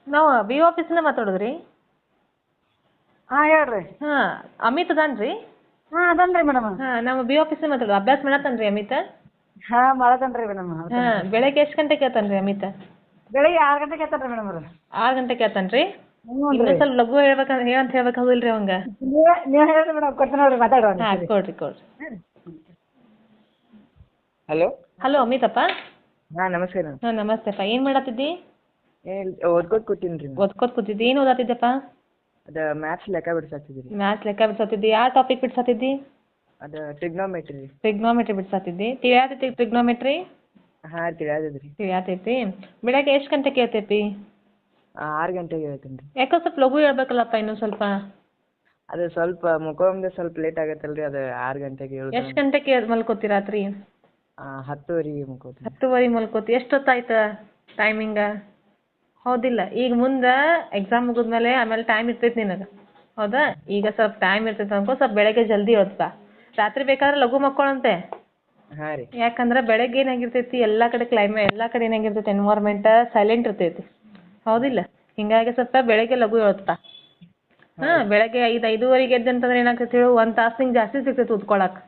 ನಾವು ಬಿ ಆಫೀಸಿಂದ ಮಾತಾಡೋದ್ರಿ. ಹಾಂ ಹೇಳ್ರಿ. ಹಾಂ, ಅಮಿತ್ ಅದಾನ್ರಿ? ಹಾಂ ಅದನ್ರಿ ಮೇಡಮ್. ಹಾಂ, ನಾವು ಬಿ ಆಫೀಸಿಂದ ಮಾತಾಡೋದು. ಅಭ್ಯಾಸ ಮಾಡತ್ತಾನ್ರಿ ಅಮಿತ್? ಹಾಂ ಮಾಡತಾನ್ರಿ ಮೇಡಮ್. ಹಾಂ, ಬೆಳಗ್ಗೆ ಎಷ್ಟು ಗಂಟೆಗೆ ಕೇಳ್ತಾನ್ರಿ ಅಮಿತ್? ಬೆಳಿಗ್ಗೆ 6 ಗಂಟೆಗೆ ಎತ್ತಾನ್ರಿ ಮೇಡಮ್ ಅವ್ರು. 6 ಗಂಟೆಗೆ ಕೇಳ್ತಾನ್ರಿ? ಹ್ಞೂ ಇನ್ನೂ ರೀ. ಸ್ವಲ್ಪ ಲಘು ಹೇಳಂತ ಹೇಳ್ಬೇಕಾಗಿಲ್ರಿ ಅವಂಗ? ನೀವು ಹೇಳ್ರಿ ಮೇಡಮ್, ಕೊಡ್ತೀನಿ ನೋಡ್ರಿ ಮಾತಾಡುವ. ಹಾಂ, ಕೊಡ್ರಿ. ಹಲೋ. ಹಲೋ ಅಮಿತಪ್ಪ? ಹಾಂ ನಮಸ್ಕಾರ. ಹಾಂ ನಮಸ್ತೆಪ್ಪ. ಏನು ಮಾಡತ್ತಿದ್ದಿ? ಓದ್ಕೋತ ಕೂತೀನಿ ರೀ. ಓದ್ಕೋತ ಕೂತಿದ್ದಿ. ಏನು ಓದಾತಿದ್ದಪ್ಪ? ಅದು ಮ್ಯಾಥ್ಸ್ ಲೆಕ್ಕ ಬಿಡ್ಸಾತಿದ್ರಿ. ಮ್ಯಾಥ್ಸ್ ಲೆಕ್ಕ ಬಿಡ್ಸತ್ತಿದ್ದಿ. ಯಾವ ಟಾಪಿಕ್ ಬಿಡ್ಸತ್ತಿದ್ದಿ? ಅದು ಟ್ರಿಗ್ನೋಮೆಟ್ರಿ ರೀ. ಟ್ರಿಗ್ನೋಮೆಟ್ರಿ ಬಿಡ್ಸತ್ತಿದ್ದಿ. ತಿಳಿಯಾತೈತಿ ಟ್ರಿಗ್ನೋಮೆಟ್ರಿ? ಹಾಂ ತಿಳಿಯಾದದ್ರಿ. ತಿಳಿಯಾತೈತಿ. ಬೆಳಗ್ಗೆ ಎಷ್ಟು ಗಂಟೆಗೆ ಕೇಳ್ತೈತಿ? 6 ಗಂಟೆಗೆ ಹೇಳ್ತೀನಿ ರೀ. ಯಾಕೋ ಸ್ವಲ್ಪ ಲಘು ಹೇಳ್ಬೇಕಲ್ಲಪ್ಪ ಇನ್ನೂ ಸ್ವಲ್ಪ. ಅದು ಸ್ವಲ್ಪ ಮುಖೊಂದು ಸ್ವಲ್ಪ ಲೇಟ್ ಆಗತ್ತಲ್ರಿ, ಅದು 6 ಗಂಟೆಗೆ ಹೇಳುದು. ಎಷ್ಟು ಗಂಟೆಗೆ ಮಲ್ಕೋತಿ ರಾತ್ರಿ? 10:30 ಮುಖೋತೀನಿ. 10:30 ಮಲ್ಕೋತಿ. ಎಷ್ಟೊತ್ತಾಯ್ತು ಟೈಮಿಂಗ? ಹೌದಿಲ್ಲ, ಈಗ ಮುಂದೆ ಎಕ್ಸಾಮ್ ಮುಗಿದ್ಮೇಲೆ ಆಮೇಲೆ ಟೈಮ್ ಇರ್ತೈತಿ ನಿನಗೆ, ಹೌದಾ? ಈಗ ಸ್ವಲ್ಪ ಟೈಮ್ ಇರ್ತೈತೆ ಅನ್ಕೋ, ಸ್ವಲ್ಪ ಬೆಳಗ್ಗೆ ಜಲ್ದಿ ಓದ್ಪ. ರಾತ್ರಿ ಬೇಕಾದ್ರೆ ಲಘು ಮಕ್ಕೊಳಂತೆ. ಹಾಂ ರೀ. ಯಾಕಂದ್ರೆ ಬೆಳಗ್ಗೆ ಏನಾಗಿರ್ತೈತಿ, ಎಲ್ಲ ಕಡೆ ಎಲ್ಲ ಕಡೆ ಏನಾಗಿರ್ತೈತಿ, ಎನ್ವೈರ್ಮೆಂಟ್ ಸೈಲೆಂಟ್ ಇರ್ತೈತಿ, ಹೌದಿಲ್ಲ? ಹಿಂಗಾಗಿ ಸ್ವಲ್ಪ ಬೆಳಗ್ಗೆ ಲಘು ಓದ್ಪ. ಹಾಂ, ಬೆಳಗ್ಗೆ 5:30 ಎದ್ದಂತಂದ್ರೆ ಏನಾಗ್ತೈತಿ ಹೇಳು, 1 ತಾಸು ನಿಂಗೆ ಜಾಸ್ತಿ ಸಿಗ್ತೈತಿ ಓದ್ಕೊಳಕ್ಕೆ.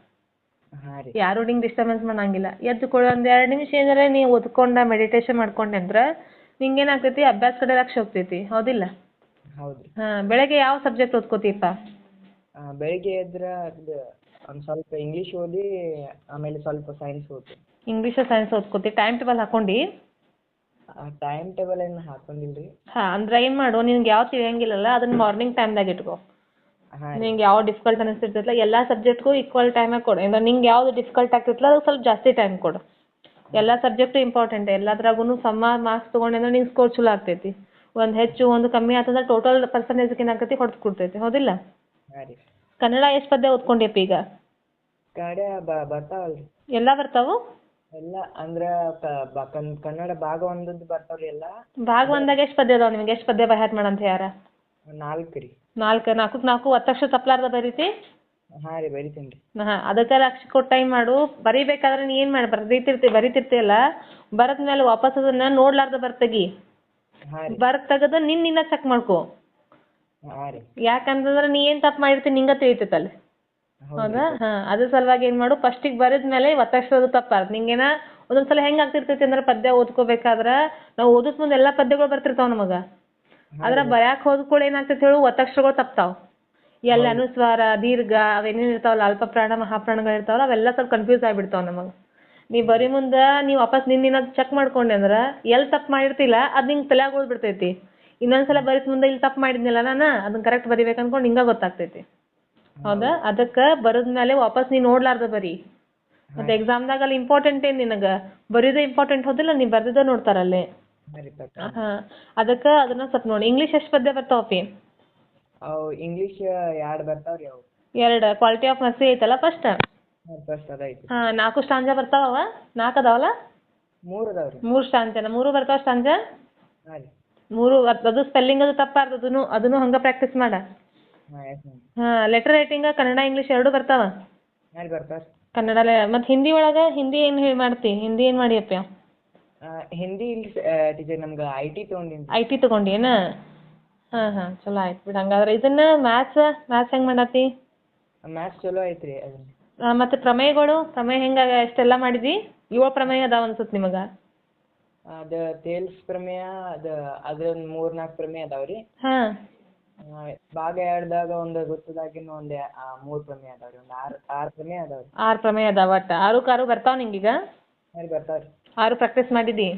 ಹಾಂ ರೀ. ಯಾರು ನಿಂಗೆ ಡಿಸ್ಟರ್ಬೆನ್ಸ್ ಮಾಡಂಗಿಲ್ಲ. ಎದ್ದುಕೊಳ್ಳೋ ಒಂದು 2 ನಿಮಿಷ ಏನಾರ ನೀವು ಓದ್ಕೊಂಡ ಮೆಡಿಟೇಷನ್ ಮಾಡ್ಕೊಂಡೆ ಅಂದ್ರೆ ನಿಂಗೆ ಏನಾಗ್ತೈತಿ, ಅಭ್ಯಾಸ ಕಡೆ ಲಕ್ಷ್ಯ ಹೋಗ್ತೈತಿ, ಹೌದಿಲ್ಲ? ಹೌದು ರೀ. ಹಾಂ, ಬೆಳಗ್ಗೆ ಯಾವ ಸಬ್ಜೆಕ್ಟ್ ಓದ್ಕೋತೀಪ್ಪ? ಬೆಳಿಗ್ಗೆ ಎದ್ರೆ ಅದು ಒಂದು ಸ್ವಲ್ಪ ಇಂಗ್ಲೀಷ್ ಓದಿ, ಆಮೇಲೆ ಸ್ವಲ್ಪ ಸೈನ್ಸ್ ಓದ್ತೀನಿ. ಇಂಗ್ಲೀಷ್ ಸೈನ್ಸ್ ಓದ್ಕೋತಿ. ಟೈಮ್ ಟೇಬಲ್ ಹಾಕೊಂಡು? ಟೈಮ್ ಟೇಬಲ್ ಏನು ಹಾಕೊಂಡಿಲ್ಲ ರೀ. ಹಾಂ, ಅಂದ್ರೆ ಏನು ಮಾಡು, ನಿನ್ಗೆ ಯಾವ ತಿಳಿಯಂಗಿಲ್ಲಲ್ಲ ಅದನ್ನ ಮಾರ್ನಿಂಗ್ ಟೈಮ್ದಾಗ ಇಟ್ಕೋ. ಹಾಂ. ನಿಂಗೆ ಯಾವ ಡಿಫಿಕಲ್ಟ್ ಅನಿಸ್ತಿರ್ತೈತಲ್ಲ ಎಲ್ಲ ಸಬ್ಜೆಕ್ಟ್ಗೂ ಈಕ್ವಲ್ ಟೈಮಾಗಿ ಕೊಡು. ಅಂದ್ರೆ ನಿಂಗೆ ಯಾವ್ದು ಡಿಫಿಕಲ್ಟ್ ಆಗ್ತಿರ್ತಲ್ಲ ಅದಕ್ಕೆ ಸ್ವಲ್ಪ ಜಾಸ್ತಿ ಟೈಮ್ ಕೊಡು. ಎಲ್ಲ ಸಬ್ಜೆಕ್ಟು ಇಂಪಾರ್ಟೆಂಟ್. ಎಲ್ಲದ್ರಾಗೂ ಸಮ ಮಾರ್ಕ್ಸ್ ತೊಗೊಂಡೆ ಅಂದ್ರೆ ನಿಂಗೆ ಸ್ಕೋರ್ ಚಲೋ ಆಗ್ತೈತಿ. ಒಂದು ಹೆಚ್ಚು ಒಂದು ಕಮ್ಮಿ ಆತಂದ್ರೆ ಟೋಟಲ್ ಪರ್ಸೆಂಟೇಜ್ಗೆ ಏನಾಗ್ತೈತಿ, ಹೊಡೆದು ಕೊಡ್ತೈತಿ, ಹೌದಿಲ್ಲ? ಹಾಂ ರೀ. ಕನ್ನಡ ಎಷ್ಟು ಪದ್ಯ ಓದ್ಕೊಂಡ್ಯಪ್ಪ ಈಗ? ಕನ್ನಡ ಬರ್ತಾವಲ್ರಿ. ಎಲ್ಲ ಬರ್ತಾವು? ಎಲ್ಲ ಅಂದ್ರೆ ಕನ್ನಡ ಭಾಗ ಒಂದದ್ದು ಬರ್ತಾವ್ರಿ ಎಲ್ಲ. ಭಾಗ ಒಂದಾಗ ಎಷ್ಟು ಪದ್ಯ ಅದಾವ ನಿಮ್ಗೆ? ಎಷ್ಟು ಪದ್ಯ ಬೈಹಾಟ್ ಮಾಡಂತ ಯಾರ? 4 ರೀ. 4 ಒತ್ತಕ್ಷರ ತಪ್ಪಲಾರ್ದ ಬರೀತಿ? ಹಾಂ ರೀ, ಬರಿತೀನಿ ರೀ. ಹಾಂ, ಅದಕ್ಕೆ ಲಕ್ಷ ಕೊಟ್ಟು ಟೈಮ್ ಮಾಡು. ಬರೀಬೇಕಾದ್ರೆ ನೀ ಏನು ಮಾಡಿ ಬರಿತಿರ್ತೀಯಲ್ಲ, ಬರೆದ ಮೇಲೆ ವಾಪಸ್ ಅದನ್ನು ನೋಡ್ಲಾರ್ದ ಬರ್ತಗಿ. ಹಾಂ ರೀ. ತೆಗೆದು ನಿನ್ನ ಚೆಕ್ ಮಾಡ್ಕೊ. ಹಾಂ ರೀ. ಯಾಕಂತಂದ್ರೆ ನೀ ಏನು ತಪ್ಪು ಮಾಡಿರ್ತೀನಿ ನಿಂಗೆ ತಿಳಿತೈತಲ್ಲ, ಹೌದಾ? ಹಾಂ, ಅದ್ರ ಸಲುವಾಗಿ ಏನು ಮಾಡು, ಫಸ್ಟಿಗೆ ಬರೆದ ಮೇಲೆ ಒತ್ತಕ್ಷರದು ತಪ್ಪಾರ್ದು. ನಿಂಗೇನ ಒಂದೊಂದ್ಸಲ ಹೆಂಗೆ ಆಗ್ತಿರ್ತೈತಿ ಅಂದ್ರೆ ಪದ್ಯ ಓದ್ಕೋಬೇಕಾದ್ರೆ ನಾವು ಓದಿದ ಮುಂದೆ ಎಲ್ಲ ಪದ್ಯಗಳು ಬರ್ತಿರ್ತಾವೆ ನಮಗೆ. ಆದ್ರೆ ಬರ್ಯಾಕೆ ಹೋದ ಕೂಡ ಏನಾಗ್ತೈತೆ ಹೇಳು, ಒತ್ತಕ್ಷರಗಳು ತಪ್ತಾವೆ. ಎಲ್ಲ ಅನುಸ್ವಾರ, ದೀರ್ಘ ಅವೇನೇನು ಇರ್ತಾವಲ್ಲ, ಅಲ್ಪ ಪ್ರಾಣ ಮಹಾಪ್ರಾಣಗಳು ಇರ್ತಾವಲ್ಲ, ಅವೆಲ್ಲ ಸ್ವಲ್ಪ ಕನ್ಫ್ಯೂಸ್ ಆಗಿಬಿಡ್ತಾವೆ ನಮಗೆ. ನೀ ಬರೀ ಮುಂದೆ ನೀವು ವಾಪಸ್ ನಿನ್ನ ಚೆಕ್ ಮಾಡ್ಕೊಂಡೆ ಅಂದ್ರೆ ಎಲ್ಲಿ ತಪ್ಪು ಮಾಡಿರ್ತಿಲ್ಲ ಅದು ನಿಂಗೆ ತಲೆಯಾಗ ಉಳ್ಬಿಡ್ತೈತಿ. ಇನ್ನೊಂದ್ಸಲ ಬರೀತ್ ಮುಂದೆ ಇಲ್ಲಿ ತಪ್ಪು ಮಾಡಿದ್ನಿಲ್ಲ ನಾನು ಅದನ್ನ ಕರೆಕ್ಟ್ ಬರಿಬೇಕು ಅನ್ಕೊಂಡು ಹಿಂಗೆ ಗೊತ್ತಾಗ್ತೈತಿ, ಹೌದಾ? ಅದಕ್ಕೆ ಬರೆದ್ಮೇಲೆ ವಾಪಸ್ ನೀನು ನೋಡ್ಲಾರ್ದ ಬರೀ. ಮತ್ತು ಎಕ್ಸಾಮ್ದಾಗ ಅಲ್ಲಿ ಇಂಪಾರ್ಟೆಂಟ್ ಏನು ನಿನಗೆ ಬರೀದೇ ಇಂಪಾರ್ಟೆಂಟ್, ಹೌದಿಲ್ಲ? ನೀ ಬರ್ದಿದ್ದ ನೋಡ್ತಾರಲ್ಲಿ. ಹಾಂ, ಅದಕ್ಕೆ ಅದನ್ನ ಸ್ವಲ್ಪ ನೋಡಿ. ಇಂಗ್ಲೀಷ್ ಎಷ್ಟು ಪದ್ಯ ಬರ್ತಾವಪ್ಪಿ? ಅವು ಇಂಗ್ಲೀಷ್ 2 ಬರ್ತಾವ್ರಿ. ಅವು 2 ಕ್ವಾಲಿಟಿ ಆಫ್ ಮರ್ಸಿ ಐತಲ್ಲ ಫಸ್ಟ್? ಫಸ್ಟ್ ಅದೈತಿ. ಹಾಂ, 4 ಸ್ಟಾಂಜ ಬರ್ತಾವ? 4 ಅದಾವಲ್ಲ? 3 ಅದಾವ್ರಿ. 3 ಸ್ಟಾಂಜನ? 3 ಬರ್ತಾವ ಸ್ಟಾಂಜ? ಹಾಂ ರೀ. 3 ಅದು ಸ್ಪೆಲ್ಲಿಂಗ್ ಅದು ತಪ್ಪಾರ್ದು, ಅದನ್ನು ಹಂಗೆ ಪ್ರಾಕ್ಟೀಸ್ ಮಾಡ. ಹಾಂ ಎಸ್ ಮ್ಯಾಮ್. ಹಾಂ, ಲೆಟರ್ ರೈಟಿಂಗ ಕನ್ನಡ ಇಂಗ್ಲೀಷ್ 2 ಬರ್ತಾವ? ಹಾಂ ಬರ್ತಾವ್ರಿ. ಕನ್ನಡಲೇ. ಮತ್ತು ಹಿಂದಿ ಒಳಗೆ ಹಿಂದಿ ಏನು ಮಾಡ್ತಿ? ಹಿಂದಿ ಏನು ಮಾಡಿಯಪ್ಪ? ಹಿಂದಿ ಇಲ್ಲಿ ಟೀಚರ್ ನಮ್ಗೆ IT ತೊಗೊಂಡಿನಿ. IT ತೊಗೊಂಡೇನ? ಹಾಂ, ಚಲೋ ಆಯ್ತು ಬಿಡು. ಹಂಗಾದ್ರೆ ಇದನ್ನ ಮ್ಯಾಥ್ಸ್ ಹೆಂಗೆ ಮಾಡತ್ತಿ? ಮ್ಯಾಥ್ಸ್ ಚಲೋ ಐತ್ರಿ ಅದನ್ನ. ಮತ್ತು ಪ್ರಮೇಯಗಳು ಹೆಂಗೆ ಎಷ್ಟೆಲ್ಲ ಮಾಡಿದಿ? 7 ಪ್ರಮೇಯ ಅದಾವ ಅನ್ಸುತ್ತೆ ನಿಮಗೆ? ಅದು ತೇಲ್ಸ್ ಪ್ರಮೇಯ, ಅದೊಂದು 3-4 ಪ್ರಮೇಯ ಅದಾವ್ರಿ. ಹಾಂ. ಭಾಗ 2ದಾಗ ಒಂದು ವೃತ್ತದಾಗಿನ ಒಂದು 3 ಪ್ರಮೇಯ ಅದಾವ್ರಿ. ಒಂದು 6 ಪ್ರಮೇಯ ಅದಾವ್ರಿ. 6 ಪ್ರಮೇಯ ಅದಾವ ಒಟ್ಟು. 6 ಬರ್ತಾವ ನಿಂಗೀಗ? ಹಾಂ ರೀ ಬರ್ತಾವ್ರಿ. 6 ಪ್ರಾಕ್ಟೀಸ್ ಮಾಡಿದಿ?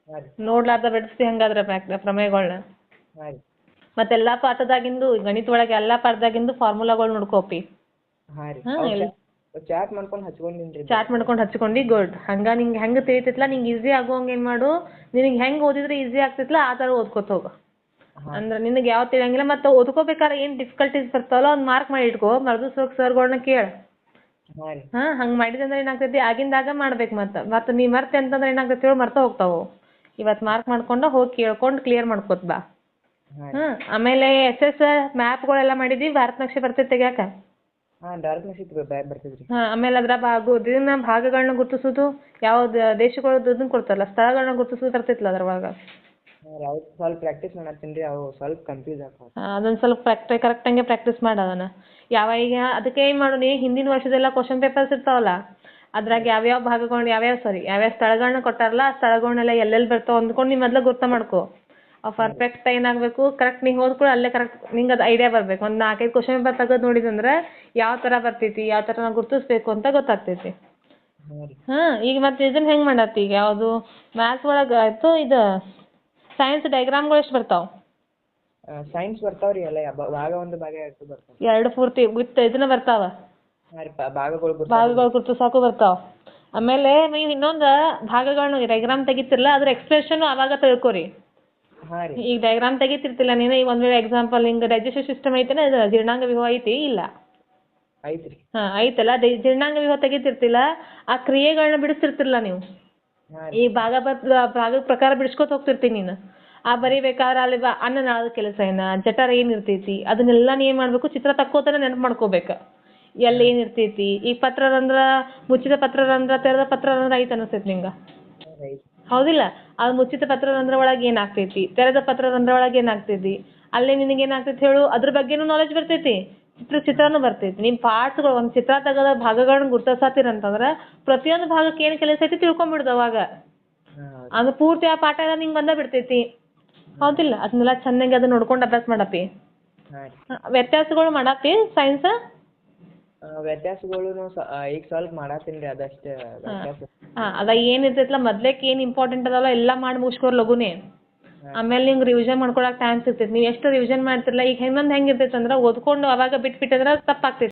ಹಾಂ ರೀ. ನೋಡ್ಲಾರ್ದ ಬಿಡಿಸ್ತಿ ಹಂಗಾದ್ರೆ ಪ್ರಮೇಯಗಳನ್ನ? ಹಾಂ ರೀ. ಮತ್ತೆಲ್ಲ ಪಾಠದಾಗಿಂದು ಗಣಿತ ಒಳಗೆ ಎಲ್ಲ ಪಾಠದಾಗಿಂದು ಫಾರ್ಮುಲಾಗಳು ನೋಡ್ಕೋಪಿ. ಹಾಂ ರೀ. ಹಾಂ, ಚಾಟ್ ಮಾಡ್ಕೊಂಡು ಹಚ್ಕೊಂಡಿನಿ. ಚಾಟ್ ಮಾಡ್ಕೊಂಡು ಹಚ್ಕೊಂಡು ಗುಡ್. ಹಂಗೆ ನಿಂಗೆ ಹೆಂಗೆ ತಿಳಿತೈತಲ್ಲ, ನಿಂಗೆ ಈಸಿ ಆಗೋಂಗೆ ಏನು ಮಾಡು, ನಿನಗೆ ಹೆಂಗೆ ಓದಿದ್ರೆ ಈಸಿ ಆಗ್ತೈತಲ್ಲ ಆ ಥರ ಓದ್ಕೋತ ಹೋಗು. ಅಂದ್ರೆ ನಿನಗೆ ಯಾವ ತಿಳಿಯಂಗಿಲ್ಲ. ಮತ್ತು ಓದ್ಕೋಬೇಕಾದ್ರೆ ಏನು ಡಿಫಿಕಲ್ಟೀಸ್ ಬರ್ತಾವಲ್ಲ ಒಂದು ಮಾರ್ಕ್ ಮಾಡಿ ಇಟ್ಕೋ. ಮರ್ದು ಸರ್ಗಳನ್ನ ಕೇಳು. ಹಾಂ ರೀ. ಹಾಂ, ಹಂಗೆ ಮಾಡಿದಂದ್ರೆ ಏನಾಗ್ತೈತಿ, ಆಗಿಂದಾಗ ಮಾಡ್ಬೇಕು. ಮತ್ತು ನೀ ಮರ್ತೆ ಅಂತಂದ್ರೆ ಏನಾಗ್ತೈತಿ ಹೇಳಿ, ಮರ್ತ ಹೋಗ್ತಾವೆ. ಇವತ್ತು ಮಾರ್ಕ್ ಮಾಡ್ಕೊಂಡು ಹೋಗಿ ಕೇಳ್ಕೊಂಡು ಕ್ಲಿಯರ್ ಮಾಡ್ಕೋತ ಬಾ. ಹಾಂ, ಆಮೇಲೆ SS ಮ್ಯಾಪ್ಗಳೆಲ್ಲ ಮಾಡಿದ್ವಿ. ಭಾರತ ನಕ್ಷೆ ಬರ್ತೈತೆ ತೆಗ್ಯಾಕ? ಹಾಂ, ಡಾರ್ಕ್ ನಕ್ಷೆ ಬರ್ತೈತ್ರಿ. ಹಾಂ, ಆಮೇಲೆ ಅದರ ಭಾಗಗಳನ್ನ ಗುರುತಿಸೋದು, ಯಾವ್ದು ದೇಶಗಳದ್ದು ಇದನ್ನ ಕೊಡ್ತಾರಲ್ಲ ಸ್ಥಳಗಳನ್ನ ಗುರುತಿಸೋದು ಬರ್ತೈತಲ್ಲ ಅದ್ರೊಳಗೆ? ಅವು ಸ್ವಲ್ಪ ಪ್ರಾಕ್ಟೀಸ್ ಮಾಡತ್ತೀನಿ ರೀ ಅವು ಸ್ವಲ್ಪ ಕನ್ಫ್ಯೂಸ್ ಆಗ್ತಾವೆ. ಅದೊಂದು ಸ್ವಲ್ಪ ಕರೆಕ್ಟಂಗೆ ಪ್ರಾಕ್ಟೀಸ್ ಮಾಡು ಅದನ್ನು. ಈಗ ಅದಕ್ಕೆ ಏನು ಮಾಡು ನೀ ಹಿಂದಿನ ವರ್ಷದೆಲ್ಲ ಕ್ವಶನ್ ಪೇಪರ್ಸ್ ಇರ್ತಾವಲ್ಲ ಅದ್ರಾಗ ಯಾವ್ಯಾವ ಭಾಗಗಳನ್ನ ಯಾವ್ಯಾವ ಸ್ಥಳಗಳನ್ನ ಕೊಟ್ಟಾರಲ್ಲ ಆ ಸ್ಥಳಗಳನ್ನೆಲ್ಲ ಎಲ್ಲೆಲ್ಲಿ ಬರ್ತಾವೆ ಅಂದ್ಕೊಂಡು ನೀ ಮೊದಲು ಗುರ್ತು ಮಾಡ್ಕೋ. ಪರ್ಫೆಕ್ಟ್ ಏನಾಗಬೇಕು ಕರೆಕ್ಟ್ ನೀ ಹೋದ ಕೂಡ ಅಲ್ಲೇ ಕರೆಕ್ಟ್ ನಿಂಗೆ ಅದು ಐಡಿಯಾ ಬರಬೇಕು. ಒಂದು 4-5 ಕ್ವಶನ್ ಪೇಪರ್ ತೆಗೆದು ನೋಡಿದಂದ್ರೆ ಯಾವ ಥರ ಬರ್ತೈತಿ ಯಾವ ಥರ ನಾವು ಗುರ್ತಿಸ್ಬೇಕು ಅಂತ ಗೊತ್ತಾಗ್ತೈತಿ. ಹಾಂ ರೀ. ಈಗ ಮತ್ತೆ ಇದನ್ನ ಹೆಂಗೆ ಮಾಡತ್ತಿ ಈಗ ಯಾವುದು ಮ್ಯಾಥ್ಸ್ ಒಳಗೆ ಆಯಿತು ಇದು ಸೈನ್ಸ್ ಡೈಗ್ರಾಮ್ಗಳು ಎಷ್ಟು ಬರ್ತಾವೆ? ಸೈನ್ಸ್ ಬರ್ತಾವೆ ರೀ ಎಲ್ಲ ಭಾಗ 1 ಭಾಗ 2 ಬರ್ತಾವೆ. 2 ಪೂರ್ತಿ ವಿತ್ ಇದನ್ನ ಬರ್ತಾವ ಹಾಂ ರೀ ಭಾಗಗಳು ಭಾಗಗಳು ಗುರ್ತಿಸಾಕು ಬರ್ತಾವ. ಆಮೇಲೆ ನೀವು ಇನ್ನೊಂದು ಭಾಗಗಳನ್ನ ಡೈಗ್ರಾಮ್ ತೆಗಿತಿರಲ್ಲ ಅದ್ರ ಎಕ್ಸ್ಪ್ರೆಷನ್ ಅವಾಗ ತಿಳ್ಕೊರಿ. ಹಾಂ ರೀ. ಈಗ ಡೈಗ್ರಾಮ್ ತೆಗಿತಿರ್ತಿಲ್ಲ ನೀನು ಈಗ ಒಂದು ವೇಳೆ ಎಕ್ಸಾಂಪಲ್ ಹಿಂಗೆ ಡೈಜೆಸ್ಟಿವ್ ಸಿಸ್ಟಮ್ ಐತೆನ ಇದು ಜೀರ್ಣಾಂಗ ವ್ಯೂಹ ಐತಿ ಇಲ್ಲ? ಐತೆ ರೀ. ಐತಲ್ಲ ಜೀರ್ಣಾಂಗ ವ್ಯೂಹ ತೆಗಿತಿರ್ತಿಲ್ಲ ಆ ಕ್ರಿಯೆಗಳನ್ನ ಬಿಡಿಸ್ತಿರ್ತಿರಲ್ಲ ನೀವು. ಹಾಂ ಈ ಭಾಗದ ಪ್ರಕಾರ ಬಿಡಿಸ್ಕೊತ ಹೋಗ್ತಿರ್ತೀನಿ ನೀನು. ಬರೀಬೇಕಾದ್ರೆ ಅಲ್ಲಿ ಅನ್ನನಾಳದ ಕೆಲಸ ಏನ ಜಠರ ಏನಿರ್ತೈತಿ ಅದನ್ನೆಲ್ಲ ನೀ ಏನು ಮಾಡಬೇಕು ಚಿತ್ರ ತಕ್ಕೋತಾನೆ ನೆನಪು ಮಾಡ್ಕೋಬೇಕು. ಎಲ್ಲಿ ಏನಿರ್ತೈತಿ ಈಗ ಪತ್ರರಂಧ್ರ ಮುಚ್ಚಿದ ಪತ್ರರಂಧ್ರ ತೆರೆದ ಪತ್ರರಂಧ್ರ ಐತೆ ಅನಿಸ್ತೈತಿ ನಿಂಗೆ ಐತೆ. ಹೌದಿಲ್ಲ? ಅದು ಮುಚ್ಚಿದ ಪತ್ರರಂಧ್ರ ಒಳಗೆ ಏನಾಗ್ತೈತಿ ತೆರೆದ ಪತ್ರರಂಧ್ರ ಒಳಗೆ ಏನಾಗ್ತೈತಿ ಅಲ್ಲೇ ನಿನಗೆ ಏನಾಗ್ತೈತಿ ಹೇಳು ಅದ್ರ ಬಗ್ಗೆನೂ ನಾಲೆಜ್ ಬರ್ತೈತಿ ಚಿತ್ರನೂ ಬರ್ತೈತಿ. ನಿಮ್ಮ ಪಾರ್ಟ್ಸ್ಗಳು ಒಂದು ಚಿತ್ರ ತೆಗೆದ ಭಾಗಗಳನ್ನ ಗುರ್ತಿಸತ್ತೀರಂತಂದ್ರೆ ಪ್ರತಿಯೊಂದು ಭಾಗಕ್ಕೆ ಏನು ಕೆಲಸ ಐತಿ ತಿಳ್ಕೊಂಬಿಡ್ದು ಅವಾಗ. ಅದು ಪೂರ್ತಿ ಆ ಪಾಠ ಎಲ್ಲ ನಿಂಗೆ ಬಂದೇ ಬಿಡ್ತೈತಿ. ಹೌದಿಲ್ಲ? ಅದನ್ನೆಲ್ಲ ಚೆನ್ನಾಗಿ ಅದನ್ನ ನೋಡ್ಕೊಂಡು ಅಭ್ಯಾಸ ಮಾಡಪ್ಪಿ. ವ್ಯತ್ಯಾಸಗಳು ಮಾಡತ್ತಿ ಸೈನ್ಸ್? ವ್ಯತ್ಯಾಸಗಳು ಈಗ ಸ್ವಲ್ಪ ಮಾಡತ್ತೀನಿ ರೀ ಅದಷ್ಟೇ ವ್ಯತ್ಯಾಸ. ಅದ ಏನಿರ್ತೈತಲ್ಲ ಮೊದ್ಲೇಕ್ ಏನು ಇಂಪಾರ್ಟೆಂಟ್ ಅದಲ್ಲ ಎಲ್ಲ ಮಾಡಿ ಮುಗಿಸ್ಕೋರ್ ಲಘುನೇ. ಆಮೇಲೆ ನಿಂಗೆ ರಿವಿಷನ್ ಮಾಡ್ಕೊಳಕ್ಕೆ ಟೈಮ್ ಸಿಗ್ತೈತಿ. ನೀವು ಎಷ್ಟು ರಿವಿಷನ್ ಮಾಡ್ತಿರಲ್ಲ ಈಗ ಇನ್ನೊಂದು ಹೆಂಗಿರ್ತೈತೆ ಅಂದ್ರೆ ಓದ್ಕೊಂಡು ಅವಾಗ ಬಿಟ್ಬಿಟ್ಟಿದ್ರೆ ತಪ್ಪಾಗ್ತೈತಿ.